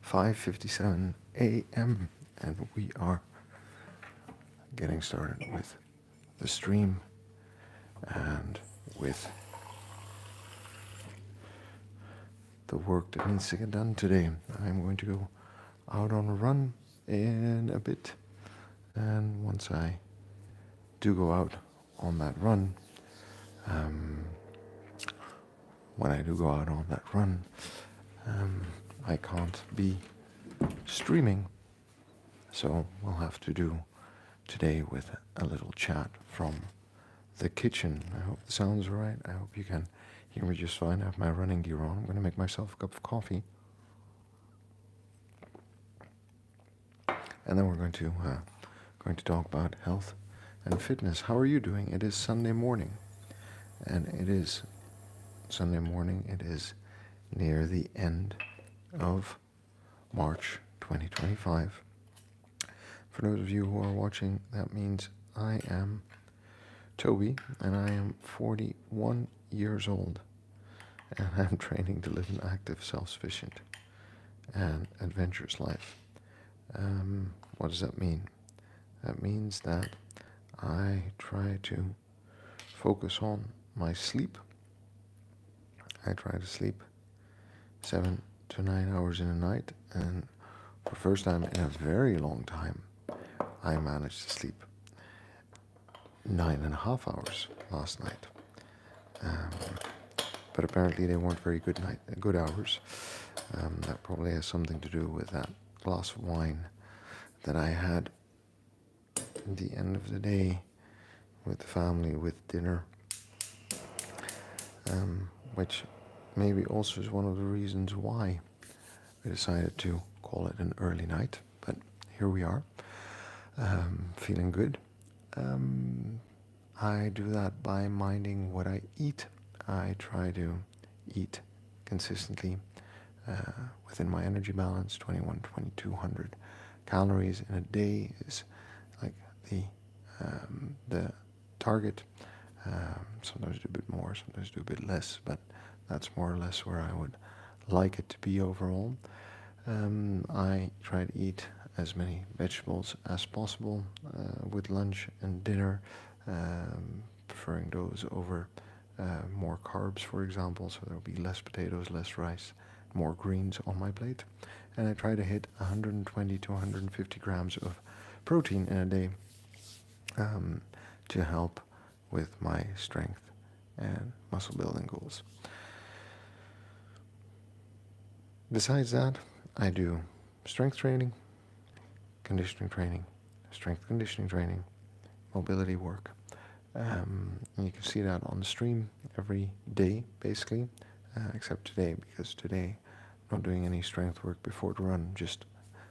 5:57 a.m. and we are getting started with the stream and with the work that needs to get done today. I'm going to go out on a run in a bit, and once I do go out on that run, um, when I do go out on that run, I can't be streaming, so we'll have to do today with a little chat from the kitchen. I hope the sound's all right. I hope you can hear me just fine. I have my running gear on. I'm going to make myself a cup of coffee, and then we're going to talk about health and fitness. How are you doing? It is Sunday morning, and it is Sunday morning. It is near the end of March 2025. For those of you who are watching, that means I am Toby, and I am 41 years old, and I'm training to live an active, self-sufficient, and adventurous life. What does that mean? That means that I try to focus on my sleep. I try to sleep 7 to 9 hours in a night, and for the first time in a very long time, I managed to sleep 9.5 hours last night. But apparently they weren't very good hours. That probably has something to do with that glass of wine that I had at the end of the day with the family, with dinner, which maybe also is one of the reasons why I decided to call it an early night. But here we are, feeling good. I do that by minding what I eat. I try to eat consistently within my energy balance. 2,200 calories in a day is like the target. Sometimes do a bit more, sometimes do a bit less, but that's more or less where I would like it to be overall. I try to eat as many vegetables as possible with lunch and dinner, preferring those over more carbs, for example, so there'll be less potatoes, less rice, more greens on my plate. And I try to hit 120 to 150 grams of protein in a day to help with my strength and muscle building goals. Besides that, I do strength training, conditioning training, strength conditioning training, mobility work. And you can see that on the stream every day, basically, except today, because today I'm not doing any strength work before the run, just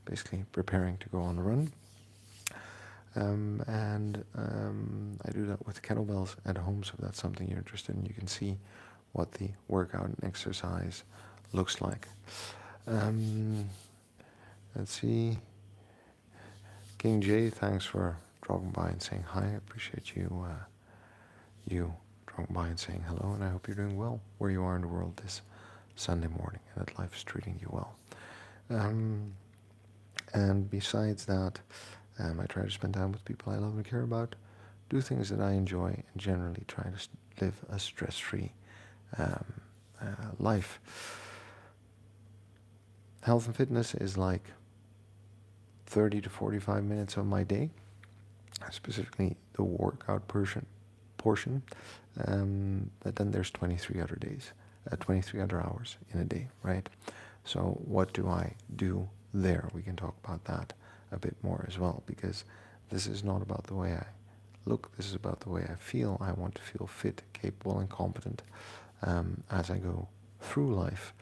basically preparing to go on the run. I do that with kettlebells at home, so if that's something you're interested in, you can see what the workout and exercise looks like. Let's see. King J, thanks for dropping by and saying hi. I appreciate you dropping by and saying hello, and I hope you're doing well where you are in the world this Sunday morning and that life is treating you well. And besides that, I try to spend time with people I love and care about, do things that I enjoy, and generally try to live a stress-free life. Health and fitness is like 30 to 45 minutes of my day, specifically the workout portion. But then there's 23 other days, 23 other hours in a day, right? So what do I do there? We can talk about that a bit more as well, because this is not about the way I look, this is about the way I feel. I want to feel fit, capable, and competent as I go through life.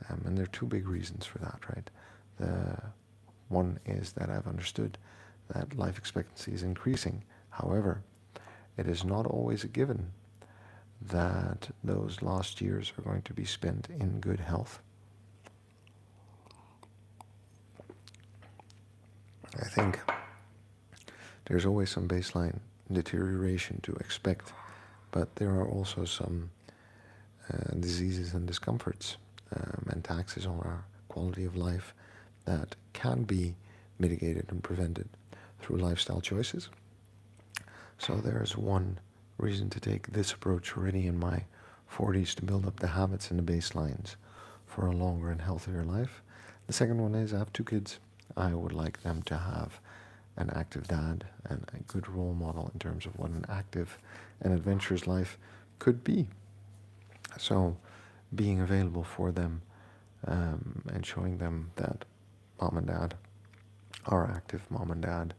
And there are two big reasons for that, right? The one is that I've understood that life expectancy is increasing. However, it is not always a given that those last years are going to be spent in good health. I think there's always some baseline deterioration to expect, but there are also some diseases and discomforts and taxes on our quality of life that can be mitigated and prevented through lifestyle choices. So there's one reason to take this approach already in my 40s to build up the habits and the baselines for a longer and healthier life. The second one is I have two kids. I would like them to have an active dad and a good role model in terms of what an active and adventurous life could be. So being available for them and showing them that mom and dad are active, mom and dad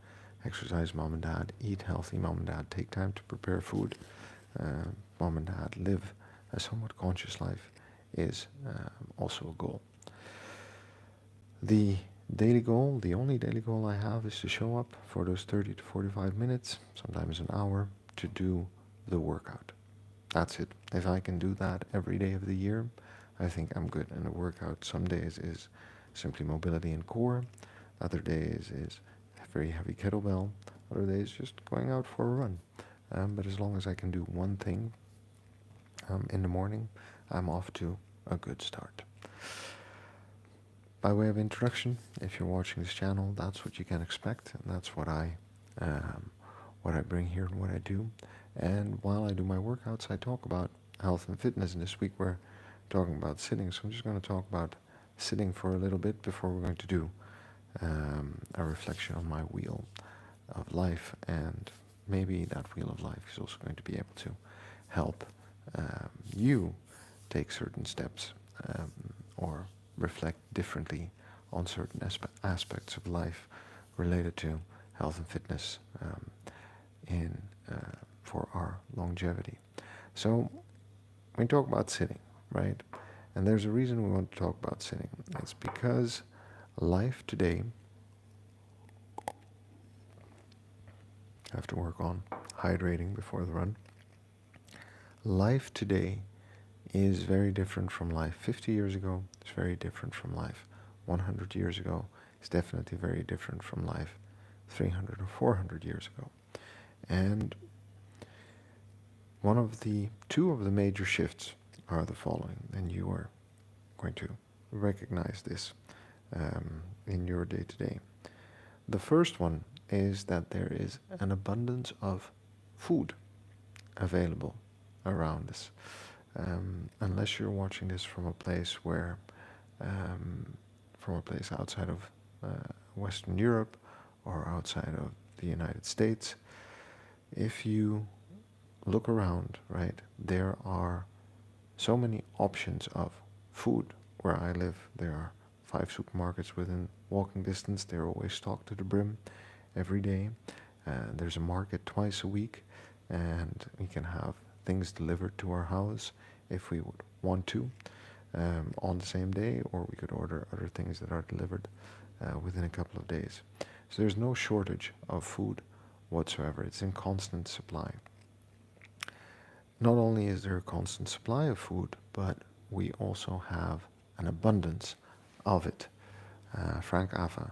exercise, mom and dad eat healthy, mom and dad take time to prepare food, mom and dad live a somewhat conscious life is also a goal. The daily goal, the only daily goal I have is to show up for those 30 to 45 minutes, sometimes an hour, to do the workout. That's it. If I can do that every day of the year, I think I'm good. And the workout some days is simply mobility and core, other days is very heavy kettlebell, other days just going out for a run. But as long as I can do one thing in the morning, I'm off to a good start. By way of introduction, if you're watching this channel, that's what you can expect, and that's what I bring here and what I do. And while I do my workouts, I talk about health and fitness. And this week we're talking about sitting, so I'm just going to talk about sitting for a little bit before we're going to do a reflection on my wheel of life, and maybe that wheel of life is also going to be able to help you take certain steps or reflect differently on certain aspects of life related to health and fitness for our longevity. So we talk about sitting, right? And there's a reason we want to talk about sitting. It's because life today, I have to work on hydrating before the run. Life today is very different from life 50 years ago. It's very different from life 100 years ago. It's definitely very different from life 300 or 400 years ago. And two of the major shifts are the following, and you are going to recognize this in your day-to-day. The first one is that there is an abundance of food available around us. Unless you're watching this from a place outside of Western Europe or outside of the United States, if you look around, right, there are so many options of food. Where I live, there are 5 supermarkets within walking distance. They're always stocked to the brim every day. There's a market twice a week, and we can have things delivered to our house if we would want to on the same day, or we could order other things that are delivered within a couple of days. So there's no shortage of food whatsoever. It's in constant supply. Not only is there a constant supply of food, but we also have an abundance of it. Frank Ava.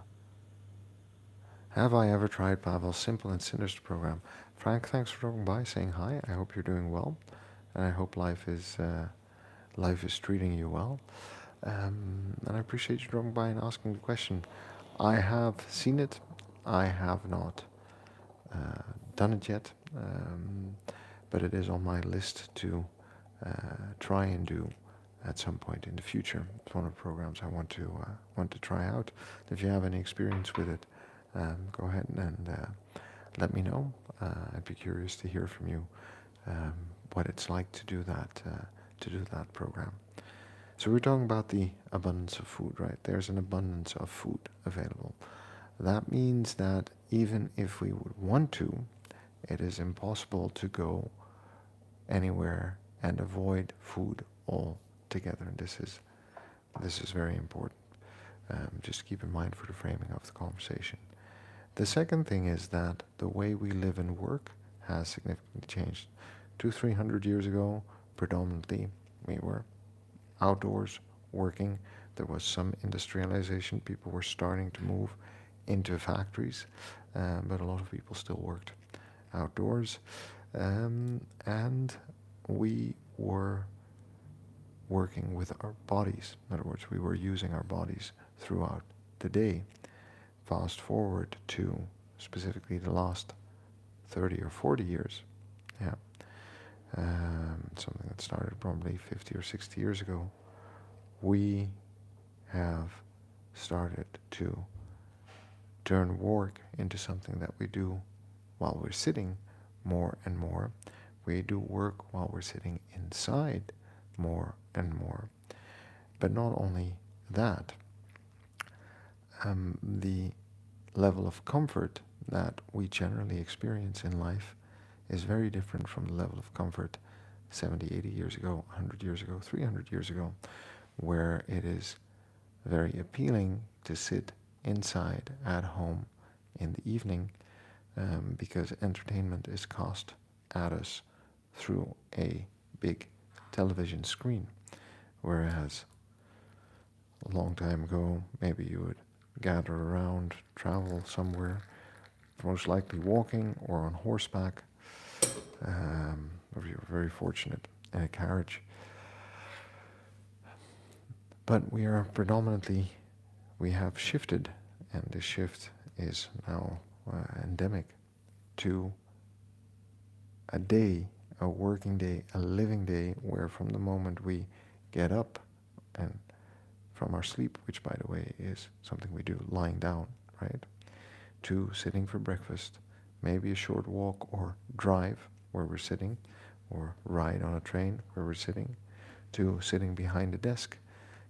Have I ever tried Pavel's simple and sinister program? Frank, thanks for dropping by, saying hi. I hope you're doing well, and I hope life is treating you well. And I appreciate you dropping by and asking the question. I have seen it. I have not done it yet, but it is on my list to try and do at some point in the future. It's one of the programs I want to try out. If you have any experience with it, go ahead and let me know. I'd be curious to hear from you what it's like to do that program. So we're talking about the abundance of food, right? There's an abundance of food available. That means that even if we would want to, it is impossible to go anywhere and avoid food altogether. And this is very important. Just keep in mind for the framing of the conversation. The second thing is that the way we live and work has significantly changed. 200-300 years ago, predominantly, we were outdoors working. There was some industrialization. People were starting to move into factories, but a lot of people still worked outdoors. And we were working with our bodies. In other words, we were using our bodies throughout the day. Fast forward to specifically the last 30 or 40 years. Yeah. Something that started probably 50 or 60 years ago. We have started to turn work into something that we do while we're sitting more and more. We do work while we're sitting inside more and more. But not only that, the level of comfort that we generally experience in life is very different from the level of comfort 70, 80 years ago, 100 years ago, 300 years ago, where it is very appealing to sit inside at home in the evening because entertainment is cast at us through a big television screen. Whereas a long time ago, maybe you would gather around, travel somewhere, most likely walking or on horseback, or you're very fortunate in a carriage. But we are predominantly, we have shifted, and this shift is now endemic to a day, a working day, a living day, where from the moment we get up and from our sleep, which by the way is something we do lying down, right, to sitting for breakfast, maybe a short walk or drive where we're sitting, or ride on a train where we're sitting, to sitting behind a desk,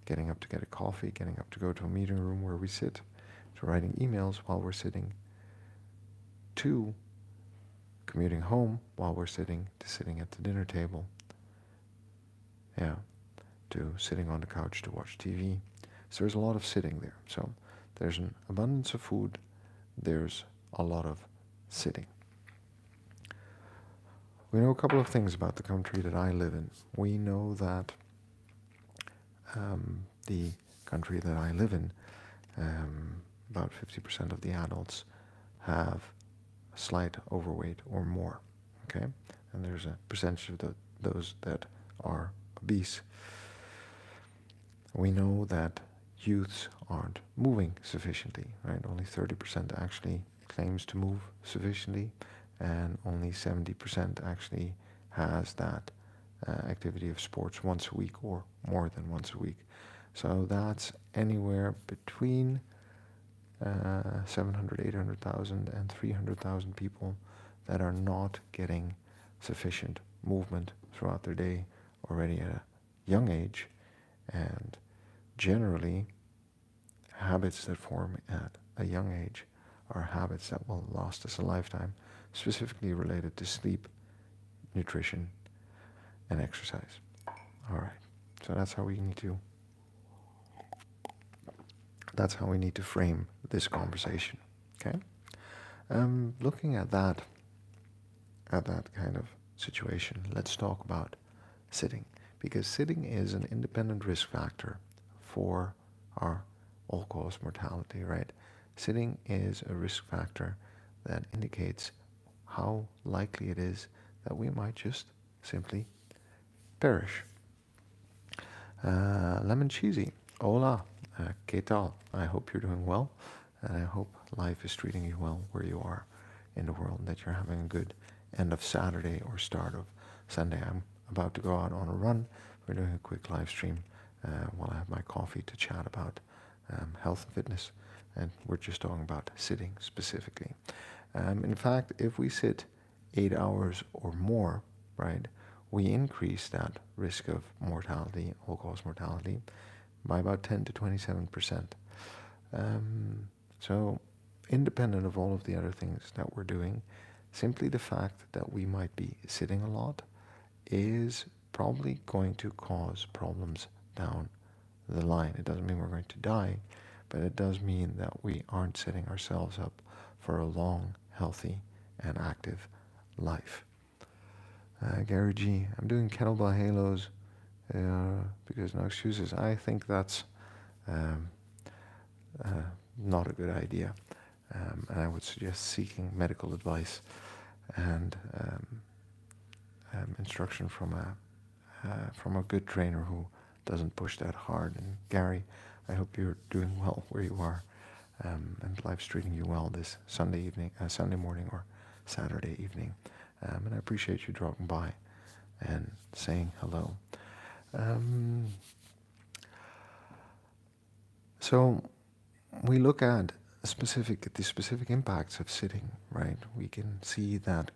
getting up to get a coffee, getting up to go to a meeting room where we sit, to writing emails while we're sitting, to commuting home while we're sitting, to sitting at the dinner table, yeah, to sitting on the couch to watch TV. So there's a lot of sitting there. So there's an abundance of food, there's a lot of sitting. We know a couple of things about the country that I live in. We know that the country that I live in, about 50% of the adults have a slight overweight or more, okay? And there's a percentage of those that are obese. We know that youths aren't moving sufficiently, right? Only 30% actually claims to move sufficiently, and only 70% actually has that activity of sports once a week or more than once a week. So that's anywhere between 700, 800,000 and 300,000 people that are not getting sufficient movement throughout their day already at a young age. And generally, habits that form at a young age are habits that will last us a lifetime, specifically related to sleep, nutrition, and exercise. All right, so that's how we need to frame this conversation. Okay, looking at that kind of situation, let's talk about sitting, because sitting is an independent risk factor for our all-cause mortality, right? Sitting is a risk factor that indicates how likely it is that we might just simply perish. Lemon Cheesy, hola, ¿qué tal? I hope you're doing well, and I hope life is treating you well where you are in the world, that you're having a good end of Saturday or start of Sunday. I'm about to go out on a run. We're doing a quick live stream while I have my coffee to chat about health and fitness, and we're just talking about sitting specifically. In fact, if we sit 8 hours or more, right, we increase that risk of mortality, all-cause mortality, by about 10 to 27%. So independent of all of the other things that we're doing, simply the fact that we might be sitting a lot is probably going to cause problems down the line. It doesn't mean we're going to die, but it does mean that we aren't setting ourselves up for a long, healthy, and active life. Gary G, I'm doing kettlebell halos because no excuses. I think that's not a good idea, and I would suggest seeking medical advice and instruction from a good trainer who doesn't push that hard. And Gary, I hope you're doing well where you are. and life's treating you well this Sunday evening, Sunday morning or Saturday evening. And I appreciate you dropping by and saying hello. Um, so we look at the specific impacts of sitting, right? We can see that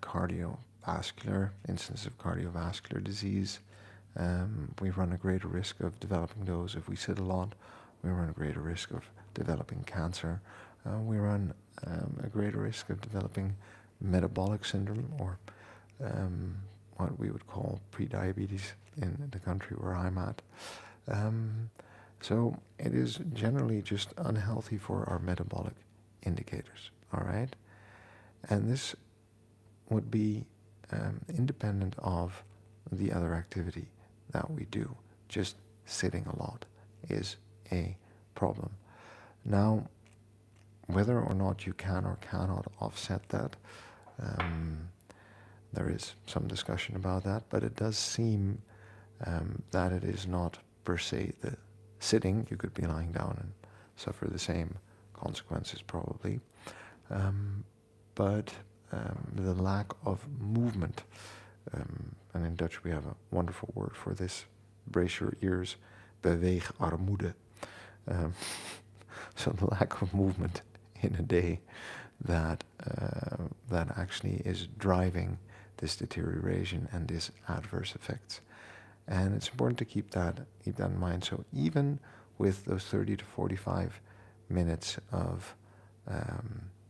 instances of cardiovascular disease, we run a greater risk of developing those if we sit a lot. We run a greater risk of developing cancer. We run a greater risk of developing metabolic syndrome, or what we would call prediabetes in the country where I'm at. Um, so it is generally just unhealthy for our metabolic indicators, all right? And this would be independent of the other activity that we do. Just sitting a lot is a problem. Now, whether or not you can or cannot offset that, there is some discussion about that, but it does seem that it is not per se the sitting. You could be lying down and suffer the same consequences probably, but the lack of movement, and in Dutch we have a wonderful word for this, brace your ears, beweegarmoede. So the lack of movement in a day that actually is driving this deterioration and this adverse effects. And it's important to keep that in mind. So even with those 30 to 45 minutes of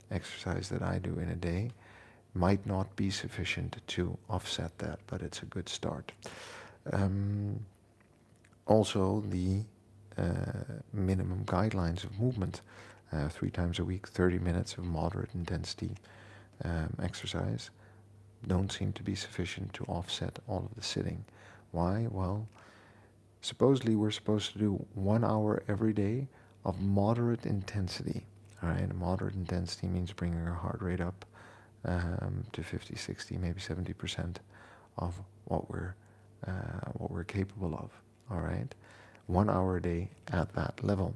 exercise that I do in a day, might not be sufficient to offset that, but it's a good start. Also, the minimum guidelines of movement, 3 times a week, 30 minutes of moderate intensity exercise, don't seem to be sufficient to offset all of the sitting. Why? Well, supposedly we're supposed to do 1 hour every day of moderate intensity. All right, moderate intensity means bringing our heart rate up to 50, 60, maybe 70% of what we're capable of. All right, 1 hour a day at that level.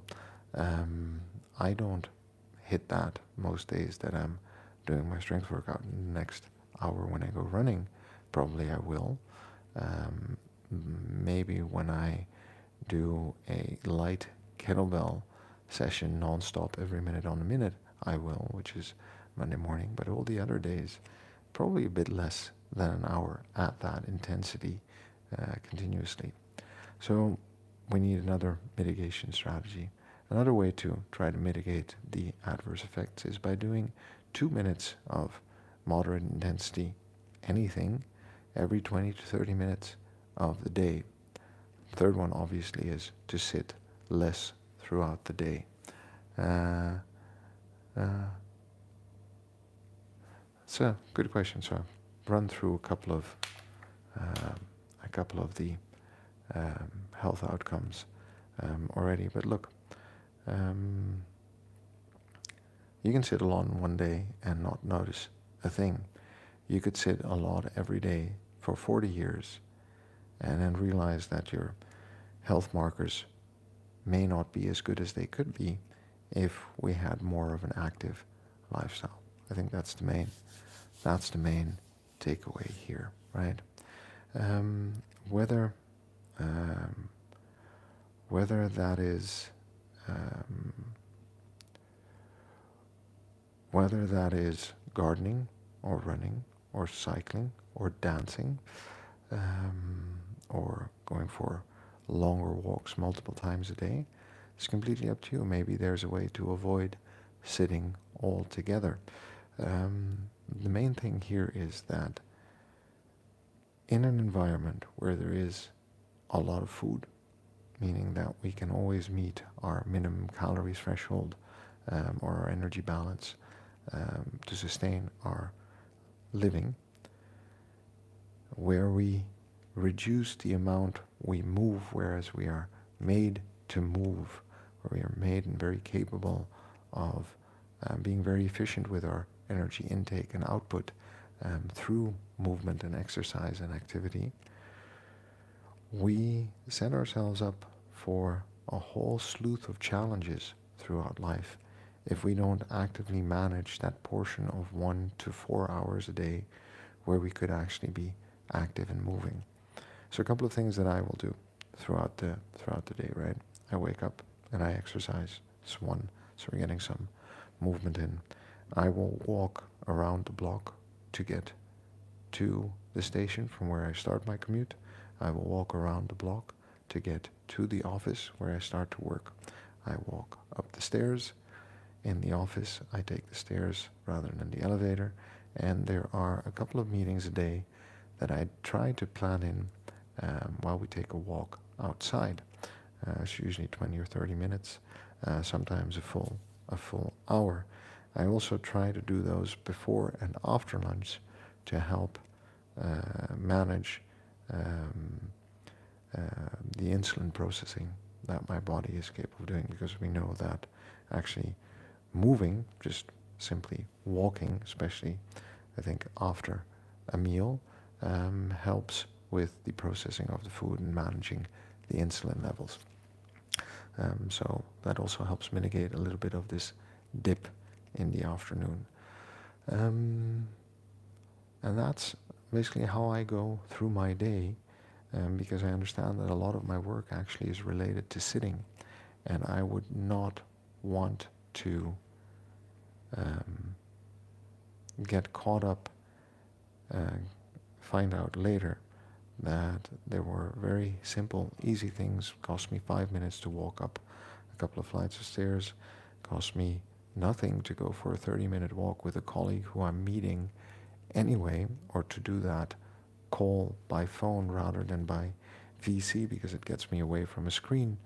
I don't hit that most days that I'm doing my strength workout. In the next hour when I go running, probably I will. Maybe when I do a light kettlebell session non-stop every minute on the minute, I will, which is Monday morning. But all the other days, probably a bit less than an hour at that intensity continuously. So we need another mitigation strategy. Another way to try to mitigate the adverse effects is by doing 2 minutes of moderate intensity anything every 20 to 30 minutes of the day. Third one obviously is to sit less throughout the day. It's a good question. So I've run through a couple of the health outcomes already. But look, you can sit a lot in one day and not notice a thing. You could sit a lot every day for 40 years and then realize that your health markers may not be as good as they could be if we had more of an active lifestyle. I think that's the main takeaway here, right? Whether that is gardening or running or cycling or dancing, or going for longer walks multiple times a day, it's completely up to you. Maybe there's a way to avoid sitting altogether. The main thing here is that in an environment where there is a lot of food, meaning that we can always meet our minimum calories threshold or our energy balance to sustain our living, where we reduce the amount we move, whereas we are made to move, where we are made and very capable of being very efficient with our energy intake and output through movement and exercise and activity, we set ourselves up for a whole slew of challenges throughout life if we don't actively manage that portion of 1 to 4 hours a day where we could actually be active and moving. So a couple of things that I will do throughout the day, right? I wake up and I exercise. It's one, so we're getting some movement in. I will walk around the block to get to the station from where I start my commute. I will walk around the block to get to the office where I start to work. I walk up the stairs. In the office, I take the stairs rather than the elevator. And there are a couple of meetings a day that I try to plan in while we take a walk outside. It's usually 20 or 30 minutes, sometimes a full hour. I also try to do those before and after lunch to help manage um, the insulin processing that my body is capable of doing, because we know that actually moving, just simply walking, especially I think after a meal, helps with the processing of the food and managing the insulin levels. So that also helps mitigate a little bit of this dip in the afternoon. And that's basically how I go through my day, because I understand that a lot of my work actually is related to sitting, and I would not want to get caught up, find out later that there were very simple, easy things. Cost me 5 minutes to walk up a couple of flights of stairs, cost me nothing to go for a 30-minute walk with a colleague who I'm meeting anyway, or to do that call by phone rather than by VC, because it gets me away from a screen,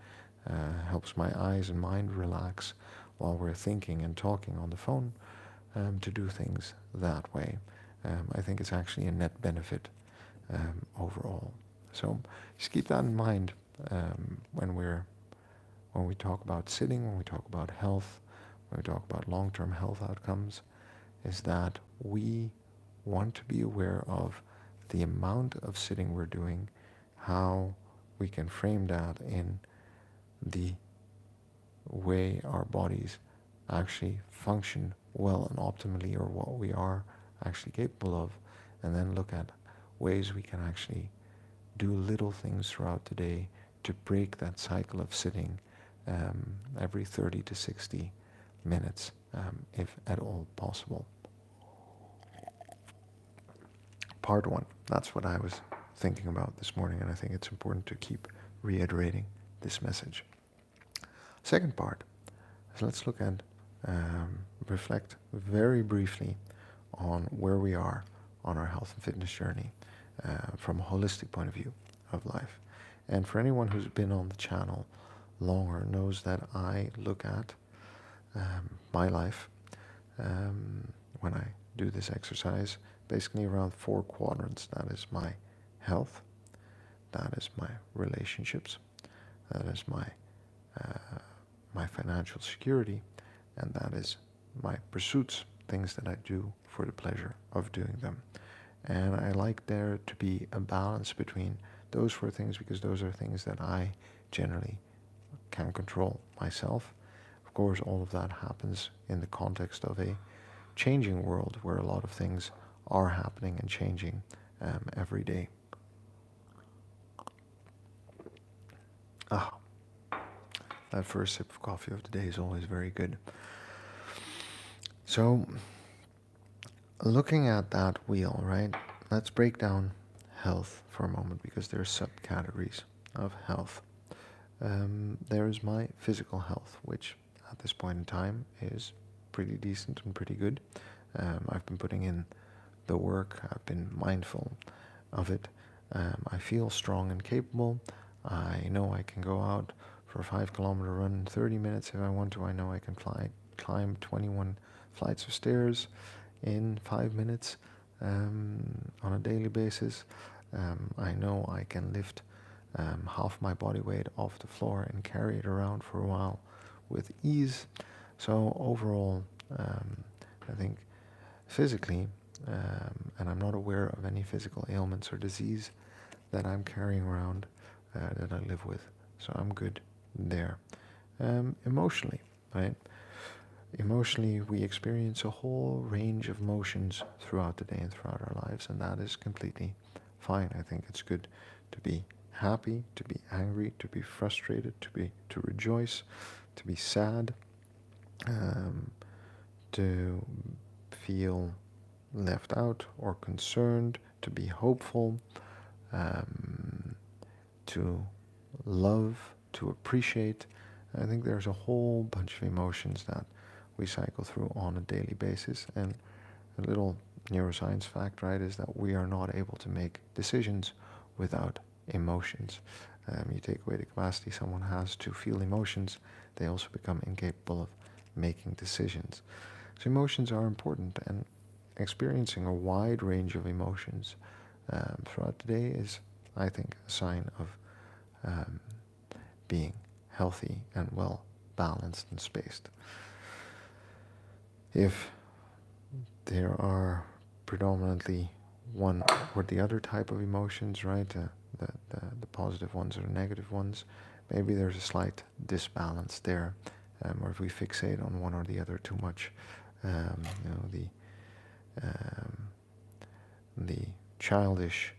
helps my eyes and mind relax while we're thinking and talking on the phone, to do things that way. I think it's actually a net benefit overall. So just keep that in mind when we talk about sitting, when we talk about health, when we talk about long-term health outcomes, is that we want to be aware of the amount of sitting we're doing, how we can frame that in the way our bodies actually function well and optimally, or what we are actually capable of, and then look at ways we can actually do little things throughout the day to break that cycle of sitting every 30 to 60 minutes, if at all possible. Part one, that's what I was thinking about this morning, and I think it's important to keep reiterating this message. Second part, so let's look at, reflect very briefly on where we are on our health and fitness journey from a holistic point of view of life. And for anyone who's been on the channel longer knows that I look at my life when I do this exercise basically around 4 quadrants. That is my health, that is my relationships, that is my financial security, and that is my pursuits, things that I do for the pleasure of doing them. And I like there to be a balance between those 4 things, because those are things that I generally can control myself. Of course, all of that happens in the context of a changing world where a lot of things are happening and changing every day. That first sip of coffee of the day is always very good. So, looking at that wheel, right? Let's break down health for a moment, because there are subcategories of health. There is my physical health, which at this point in time is pretty decent and pretty good. I've been putting in the work, I've been mindful of it. I feel strong and capable. I know I can go out for a 5-kilometer run in 30 minutes if I want to. I know I can climb 21 flights of stairs in 5 minutes on a daily basis. I know I can lift half my body weight off the floor and carry it around for a while with ease. So overall, I think physically, and I'm not aware of any physical ailments or disease that I'm carrying around that I live with. So I'm good there. Emotionally, right? Emotionally, we experience a whole range of emotions throughout the day and throughout our lives, and that is completely fine. I think it's good to be happy, to be angry, to be frustrated, to rejoice, to be sad, um, to feel left out or concerned, to be hopeful, um, to love, to appreciate. I think there's a whole bunch of emotions that we cycle through on a daily basis. And a little neuroscience fact, right, is that we are not able to make decisions without emotions. You take away the capacity someone has to feel emotions, they also become incapable of making decisions. So emotions are important, and experiencing a wide range of emotions throughout the day is, I think, a sign of um, being healthy and well balanced and spaced. If there are predominantly one or the other type of emotions, right? The positive ones or the negative ones. Maybe there's a slight disbalance there, or if we fixate on one or the other too much, you know, the childish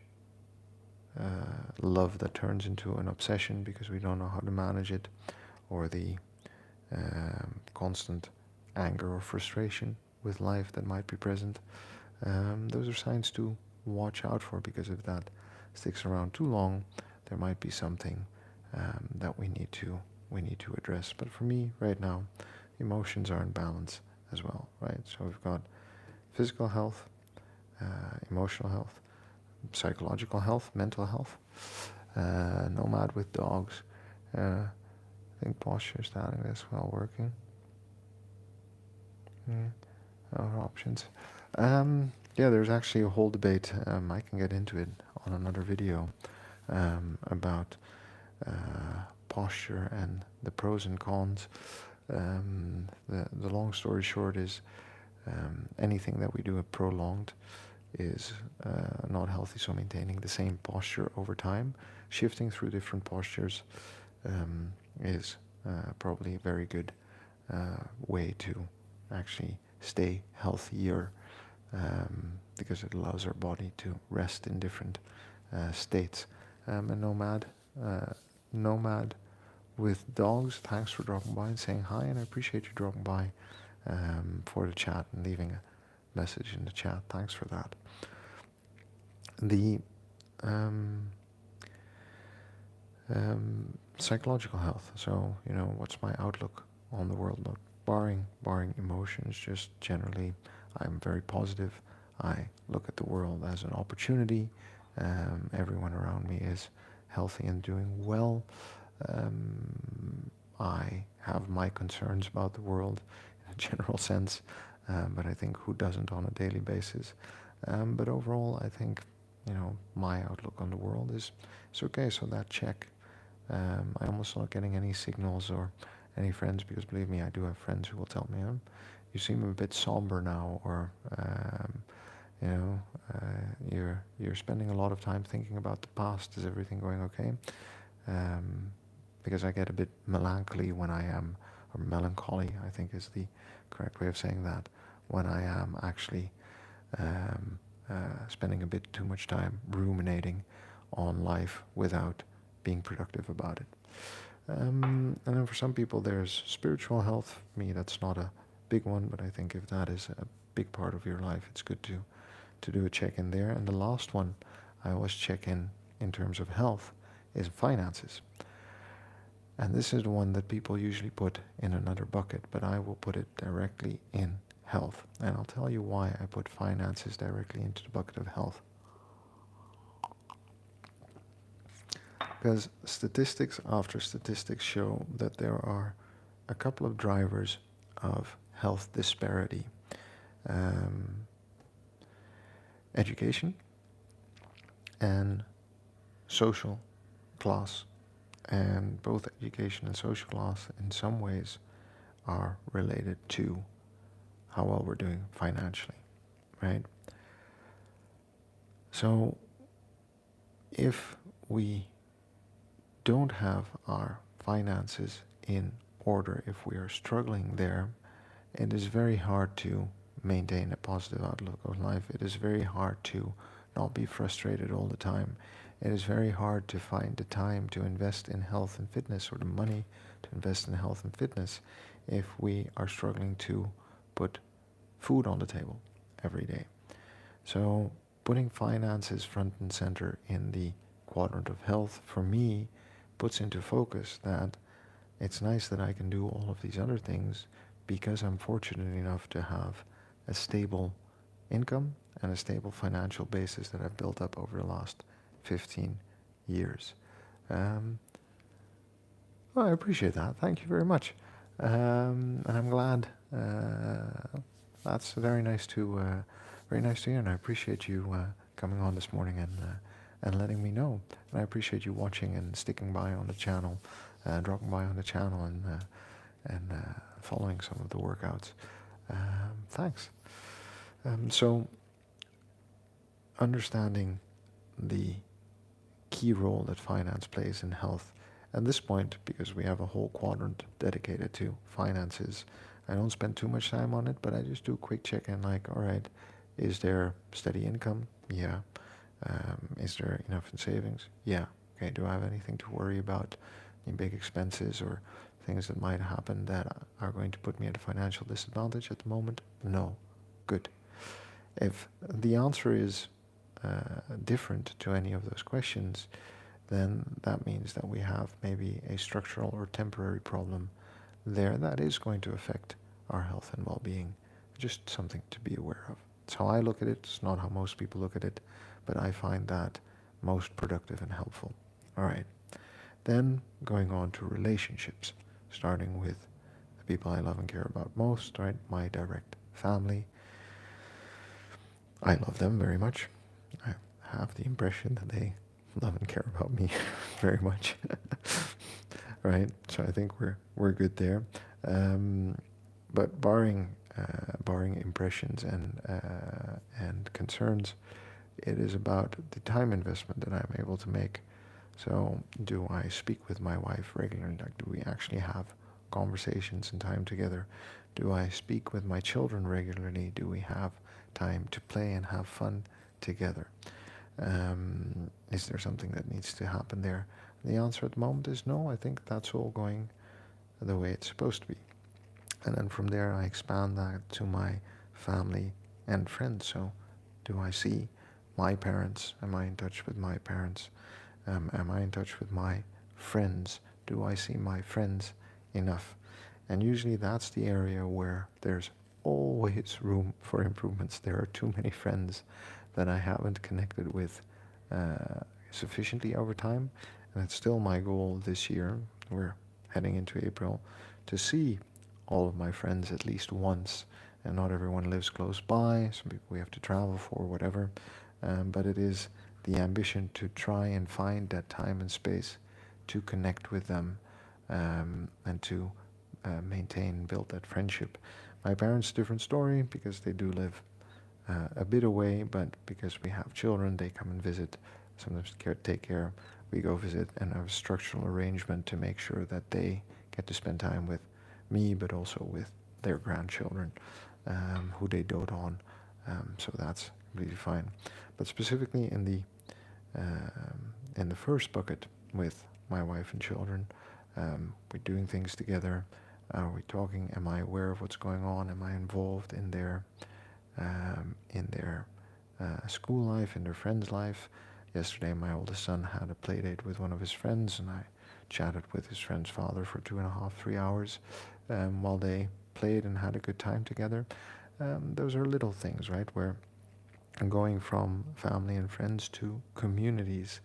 love that turns into an obsession because we don't know how to manage it, or the constant anger or frustration with life that might be present. Those are signs to watch out for, because if that sticks around too long, there might be something that we need to address. But for me, right now, emotions are in balance as well, right? So we've got physical health, emotional health, psychological health, mental health. Nomad with dogs. I think posture, standing as well, working. Other options. Yeah, there's actually a whole debate. I can get into it on another video about posture and the pros and cons. The long story short is anything that we do prolonged is not healthy. So maintaining the same posture over time, shifting through different postures, is probably a very good way to actually stay healthier, because it allows our body to rest in different states. A nomad with dogs, thanks for dropping by and saying hi, and I appreciate you dropping by for the chat and leaving a message in the chat. Thanks for that. The psychological health. So, you know, what's my outlook on the world? Look, barring emotions, just generally, I'm very positive. I look at the world as an opportunity. Everyone around me is healthy and doing well. I have my concerns about the world in a general sense, but I think who doesn't on a daily basis? But overall, I think, you know, my outlook on the world is it's okay. So that check. I'm almost not getting any signals or any friends, because believe me, I do have friends who will tell me, you seem a bit somber now, or you know, you're spending a lot of time thinking about the past. Is everything going okay? Because I get a bit melancholy when I am, or melancholy, I think is the correct way of saying that, when I am actually spending a bit too much time ruminating on life without being productive about it. And then for some people, there's spiritual health. For me, that's not a big one, but I think if that is a big part of your life, it's good to do a check-in there. And the last one I always check in terms of health is finances. And this is the one that people usually put in another bucket, but I will put it directly in health. And I'll tell you why I put finances directly into the bucket of health. Because statistics after statistics show that there are a couple of drivers of health disparity. Education and social class. And both education and social class in some ways are related to how well we're doing financially, right? So if we don't have our finances in order, if we are struggling there, it is very hard to maintain a positive outlook on life. It is very hard to not be frustrated all the time. It is very hard to find the time to invest in health and fitness, or the money to invest in health and fitness, if we are struggling to put food on the table every day. So putting finances front and center in the quadrant of health, for me, puts into focus that it's nice that I can do all of these other things because I'm fortunate enough to have a stable income and a stable financial basis that I've built up over the last 15 years. Um, well, I appreciate that. Thank you very much. And I'm glad. That's very nice to hear, and I appreciate you coming on this morning and letting me know. And I appreciate you watching and sticking by on the channel, dropping by on the channel and following some of the workouts. Thanks. So, understanding the key role that finance plays in health. At this point, because we have a whole quadrant dedicated to finances, I don't spend too much time on it, but I just do a quick check-in, like, all right, is there steady income? Yeah. Is there enough in savings? Yeah. Okay, do I have anything to worry about? Any big expenses or things that might happen that are going to put me at a financial disadvantage at the moment? No. Good. If the answer is different to any of those questions, then that means that we have maybe a structural or temporary problem there that is going to affect our health and well-being. Just something to be aware of. It's how I look at it. It's not how most people look at it, but I find that most productive and helpful. All right. Then going on to relationships, starting with the people I love and care about most, right? My direct family. I love them very much. I have the impression that they love and care about me very much. Right? So I think we're good there. But barring impressions and concerns, it is about the time investment that I'm able to make. So do I speak with my wife regularly? Like, do we actually have conversations and time together? Do I speak with my children regularly? Do we have time to play and have fun together? Is there something that needs to happen there? The answer at the moment is no. I think that's all going the way it's supposed to be. And then from there, I expand that to my family and friends. So do I see my parents? Am I in touch with my parents? Am I in touch with my friends? Do I see my friends enough? And usually that's the area where there's always room for improvements. There are too many friends that I haven't connected with sufficiently over time. And it's still my goal this year, we're heading into April, to see all of my friends at least once. And not everyone lives close by. Some people we have to travel for, whatever. But it is the ambition to try and find that time and space to connect with them, and to maintain and build that friendship. My parents, different story, because they do live a bit away, but because we have children, they come and visit, sometimes take care, we go visit, and have a structural arrangement to make sure that they get to spend time with me, but also with their grandchildren, who they dote on. So that's completely fine. But specifically in the first bucket with my wife and children, we're doing things together. Are we talking? Am I aware of what's going on? Am I involved in their school life, in their friends' life? Yesterday, my oldest son had a play date with one of his friends, and I chatted with his friend's father for 2.5, 3 hours while they played and had a good time together. Those are little things, right, where going from family and friends to communities.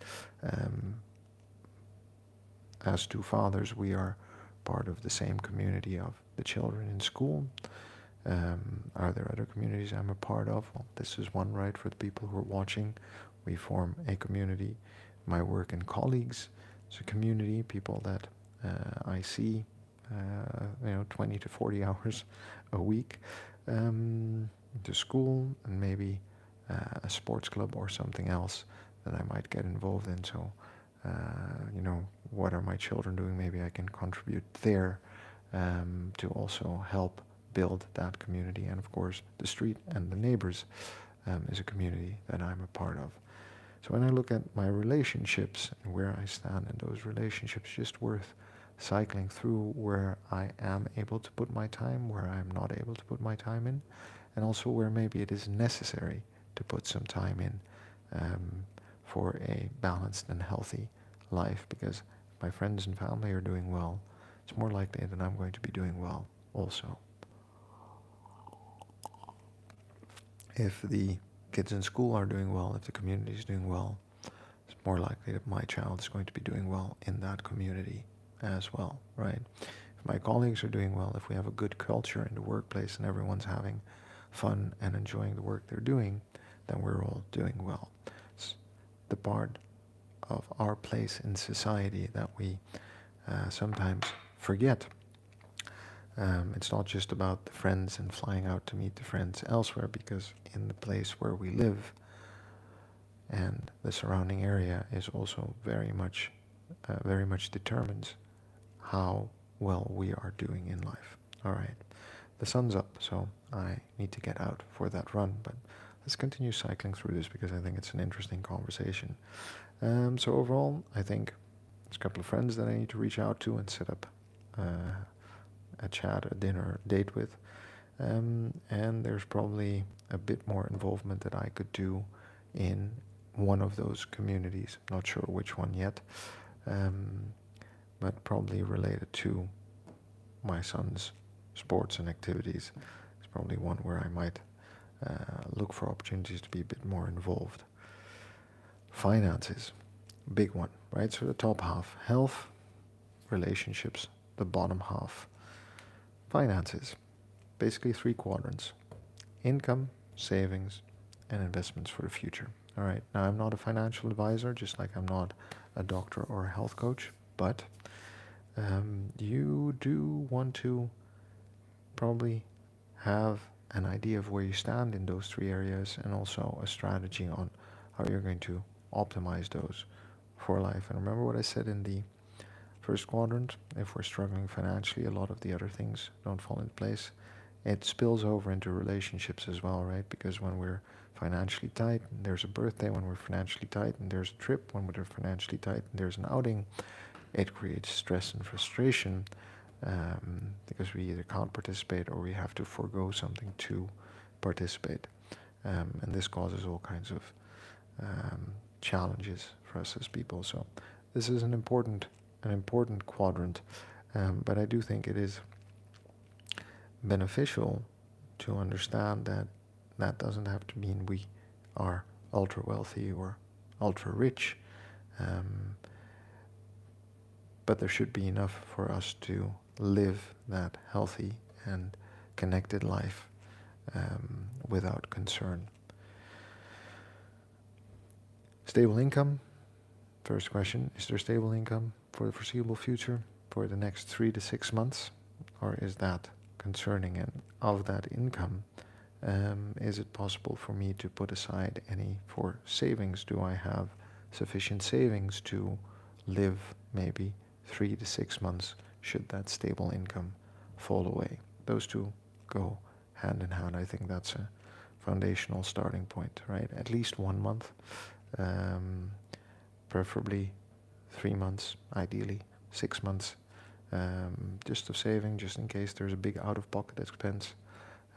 As two fathers, we are part of the same community of the children in school. Are there other communities I'm a part of? Well, this is one, right, for the people who are watching. We form a community. My work and colleagues, it's a community, people that I see 20 to 40 hours a week, to school, and maybe a sports club or something else that I might get involved in. So, what are my children doing? Maybe I can contribute there to also help build that community. And of course, the street and the neighbors is a community that I'm a part of. So when I look at my relationships and where I stand in those relationships, just worth cycling through where I am able to put my time, where I'm not able to put my time in, and also where maybe it is necessary to put some time in for a balanced and healthy life, because if my friends and family are doing well, it's more likely that I'm going to be doing well also. If the kids in school are doing well, if the community is doing well, it's more likely that my child is going to be doing well in that community as well, right? If my colleagues are doing well, if we have a good culture in the workplace and everyone's having fun and enjoying the work they're doing, then we're all doing well. It's the part of our place in society that we sometimes forget. It's not just about the friends and flying out to meet the friends elsewhere, because in the place where we live and the surrounding area is also very much determines how well we are doing in life. All right, the sun's up, so I need to get out for that run, but let's continue cycling through this because I think it's an interesting conversation. So overall, I think there's a couple of friends that I need to reach out to and set up a chat, a dinner date with. And there's probably a bit more involvement that I could do in one of those communities. Not sure which one yet, but probably related to my son's sports and activities. It's probably one where I might look for opportunities to be a bit more involved. Finances, big one, right? So the top half, health, relationships, the bottom half, finances. Basically 3 quadrants: income, savings, and investments for the future. All right, now I'm not a financial advisor, just like I'm not a doctor or a health coach, but you do want to probably have an idea of where you stand in those 3 areas, and also a strategy on how you're going to optimize those for life. And remember what I said in the first quadrant: if we're struggling financially, a lot of the other things don't fall into place. It spills over into relationships as well, right? Because when we're financially tight, and there's a birthday; when we're financially tight, and there's a trip; when we're financially tight, and there's an outing, it creates stress and frustration, because we either can't participate or we have to forego something to participate. And this causes all kinds of challenges for us as people. So this is an important quadrant, but I do think it is beneficial to understand that that doesn't have to mean we are ultra wealthy or ultra rich, but there should be enough for us to live that healthy and connected life without concern. Stable income. First question: is there stable income for the foreseeable future, for the next 3 to 6 months, or is that concerning? And of that income, is it possible for me to put aside any for savings? Do I have sufficient savings to live maybe 3 to 6 months should that stable income fall away? Those two go hand in hand. I think that's a foundational starting point, right? At least 1 month, preferably 3 months, ideally 6 months, just of saving, just in case there's a big out-of-pocket expense,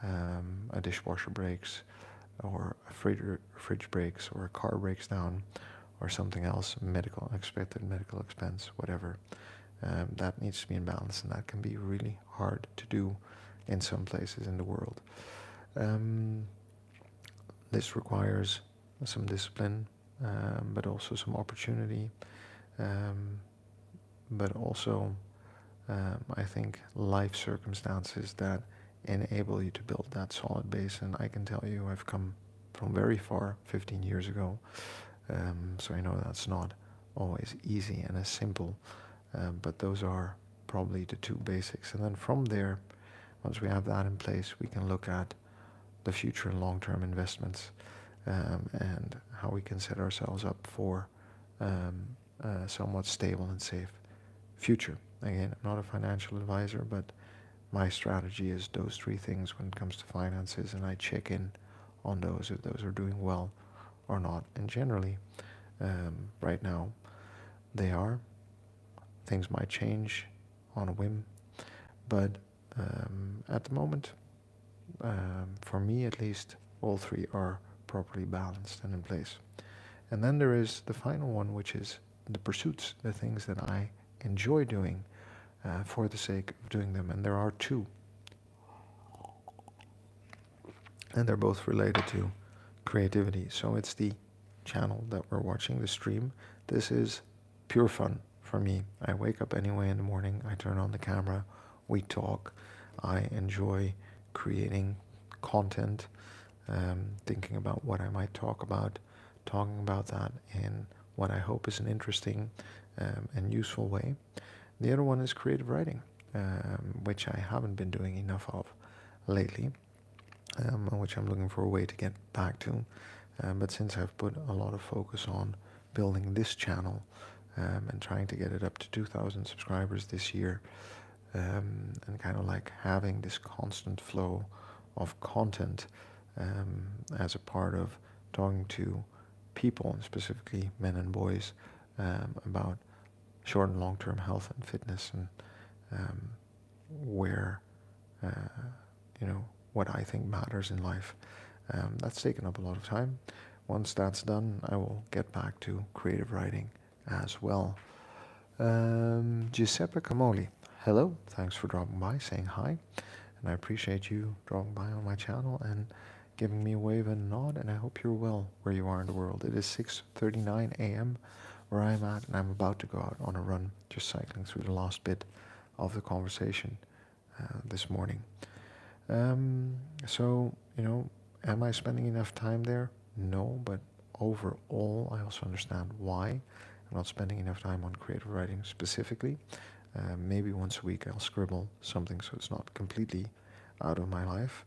a dishwasher breaks, or a fridge breaks, or a car breaks down, or something else, unexpected medical expense, whatever. That needs to be in balance, and that can be really hard to do in some places in the world. This requires some discipline, but also some opportunity, but also I think life circumstances that enable you to build that solid base. And I can tell you I've come from very far 15 years ago, so I know that's not always easy and as simple, but those are probably the 2 basics. And then from there, once we have that in place, we can look at the future and long-term investments, and how we can set ourselves up for a somewhat stable and safe future. Again, I'm not a financial advisor, but my strategy is those three things when it comes to finances, and I check in on those if those are doing well or not. And generally, right now, they are. Things might change on a whim, but at the moment, for me at least, all three are properly balanced and in place. And then there is the final one, which is the pursuits, the things that I enjoy doing for the sake of doing them. And there are two. And they're both related to creativity. So it's the channel that we're watching, the stream. This is pure fun for me. I wake up anyway in the morning, I turn on the camera, we talk. I enjoy creating content, thinking about what I might talk about, talking about that in what I hope is an interesting and useful way. The other one is creative writing, which I haven't been doing enough of lately, which I'm looking for a way to get back to. But since I've put a lot of focus on building this channel and trying to get it up to 2,000 subscribers this year, and kind of like having this constant flow of content as a part of talking to people, and specifically men and boys, about short and long-term health and fitness, and where, you know, what I think matters in life. That's taken up a lot of time. Once that's done, I will get back to creative writing as well. Giuseppe Camoli, hello, thanks for dropping by, saying hi, and I appreciate you dropping by on my channel and giving me a wave and nod, and I hope you're well where you are in the world. It is 6:39 a.m. where I'm at, and I'm about to go out on a run, just cycling through the last bit of the conversation this morning. So, you know, am I spending enough time there? No, but overall, I also understand why I'm not spending enough time on creative writing specifically. Maybe once a week I'll scribble something so it's not completely out of my life,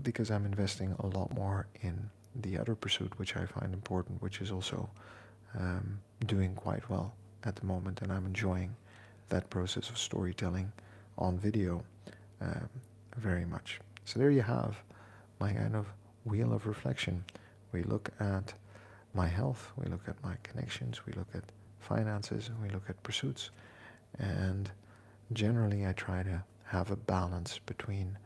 because I'm investing a lot more in the other pursuit, which I find important, which is also doing quite well at the moment, and I'm enjoying that process of storytelling on video very much. So there you have my kind of wheel of reflection. We look at my health, we look at my connections, we look at finances, and we look at pursuits. And generally I try to have a balance between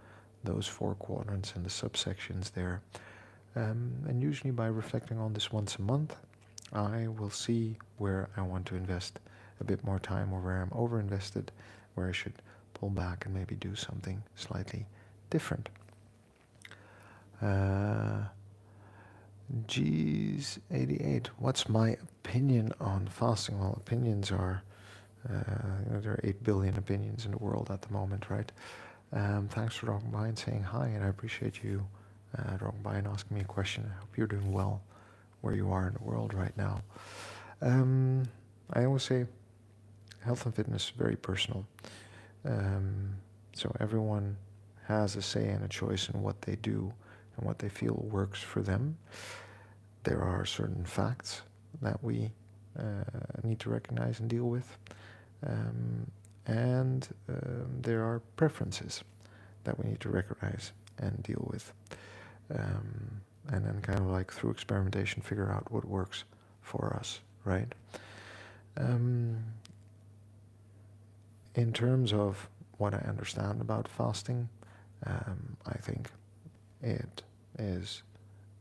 those four quadrants and the subsections there. And usually by reflecting on this once a month, I will see where I want to invest a bit more time, or where I'm overinvested, where I should pull back and maybe do something slightly different. G's88, what's my opinion on fasting? Well, opinions are, you know, there are 8 billion opinions in the world at the moment, right? Thanks for dropping by and saying hi, and I appreciate you dropping by and asking me a question. I hope you're doing well where you are in the world right now. I always say health and fitness is very personal. So everyone has a say and a choice in what they do and what they feel works for them. There are certain facts that we need to recognize and deal with. And there are preferences that we need to recognize and deal with. And then kind of like through experimentation figure out what works for us, right? In terms of what I understand about fasting, I think it is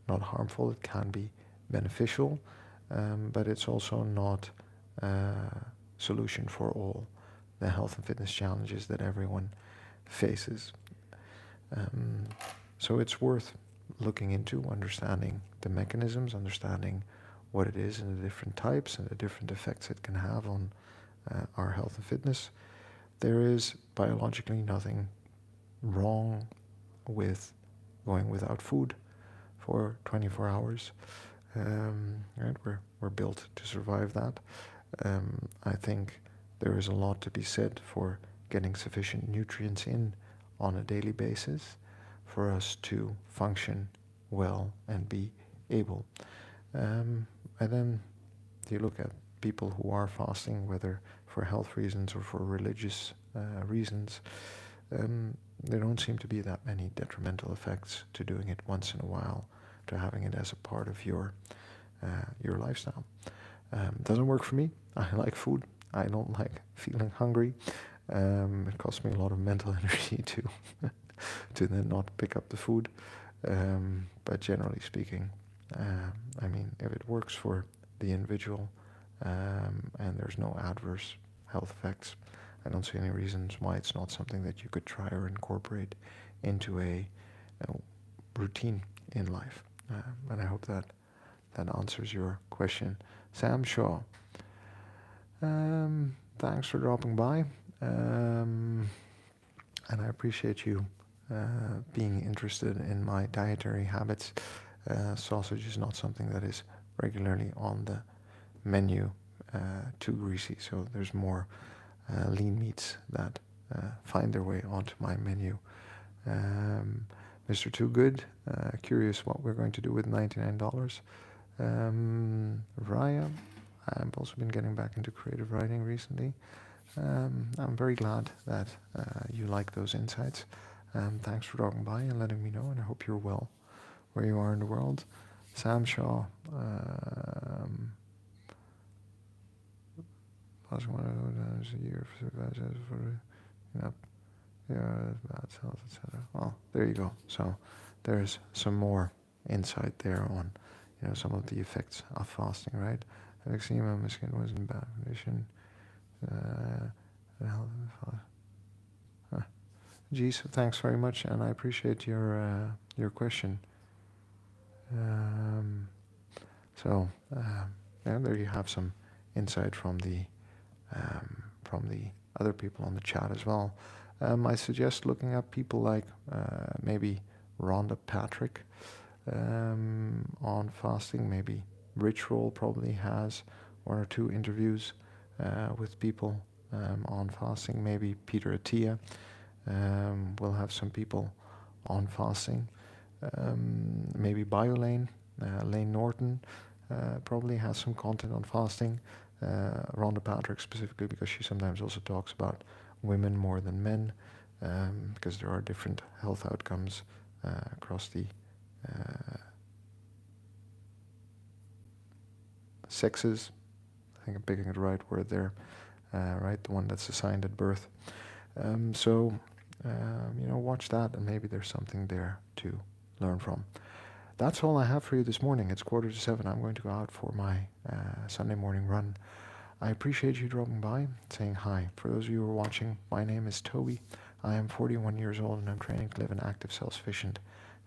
not harmful. It can be beneficial, but it's also not a solution for all the health and fitness challenges that everyone faces. So it's worth looking into, understanding the mechanisms, understanding what it is and the different types and the different effects it can have on our health and fitness. There is biologically nothing wrong with going without food for 24 hours. Right? We're built to survive that. I think there is a lot to be said for getting sufficient nutrients in on a daily basis for us to function well and be able. And then you look at people who are fasting, whether for health reasons or for religious reasons, there don't seem to be that many detrimental effects to doing it once in a while, to having it as a part of your lifestyle. Doesn't work for me. I like food. I don't like feeling hungry. It costs me a lot of mental energy to then not pick up the food. But generally speaking, I mean, if it works for the individual and there's no adverse health effects, I don't see any reasons why it's not something that you could try or incorporate into a routine in life. And I hope that answers your question. Sam Shaw, thanks for dropping by. And I appreciate you being interested in my dietary habits. Sausage is not something that is regularly on the menu, too greasy, so there's more lean meats that find their way onto my menu. Mr. Too Good, curious what we're going to do with $99. Raya, I've also been getting back into creative writing recently. I'm very glad that you like those insights. Thanks for dropping by and letting me know, and I hope you're well where you are in the world. Sam Shaw, a year bad cells, etc. Well, there you go. So there's some more insight there on, some of the effects of fasting, right? Eczema, my skin was in bad condition. Geez, thanks very much, and I appreciate your question. There you have some insight from the other people on the chat as well. I suggest looking up people like maybe Rhonda Patrick on fasting. Maybe Rich Roll probably has one or two interviews with people on fasting. Maybe Peter Attia will have some people on fasting. Maybe BioLane, Lane Norton probably has some content on fasting. Rhonda Patrick specifically, because she sometimes also talks about women more than men, because there are different health outcomes across the sexes. I think I'm picking the right word there, right? The one that's assigned at birth. Watch that, and maybe there's something there to learn from. That's all I have for you this morning. It's 6:45. I'm going to go out for my Sunday morning run. I appreciate you dropping by, saying hi. For those of you who are watching, my name is Toby. I am 41 years old, and I'm training to live an active, self-sufficient,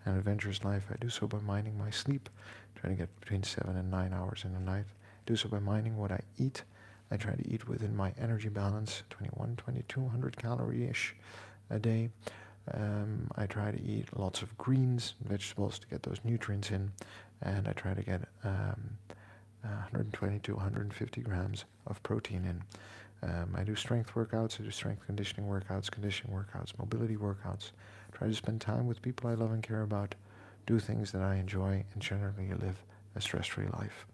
and adventurous life. I do so by minding my sleep, trying to get between 7 and 9 hours in a night. I do so by minding what I eat. I try to eat within my energy balance, 2,200 calorie-ish a day. I try to eat lots of greens and vegetables to get those nutrients in, and I try to get 120 to 150 grams of protein in. I do strength workouts, I do strength conditioning workouts, mobility workouts. Try to spend time with people I love and care about, do things that I enjoy, and generally live a stress-free life.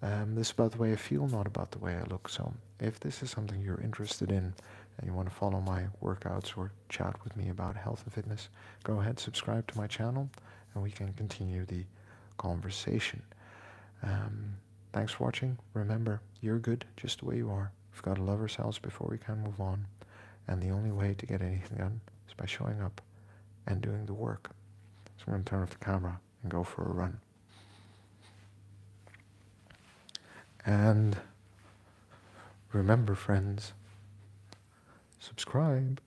This is about the way I feel, not about the way I look. So if this is something you're interested in and you want to follow my workouts or chat with me about health and fitness, go ahead, subscribe to my channel, and we can continue the conversation. Thanks for watching. Remember, you're good just the way you are. We've got to love ourselves before we can move on. And the only way to get anything done is by showing up and doing the work. So I'm going to turn off the camera and go for a run. And remember, friends, subscribe.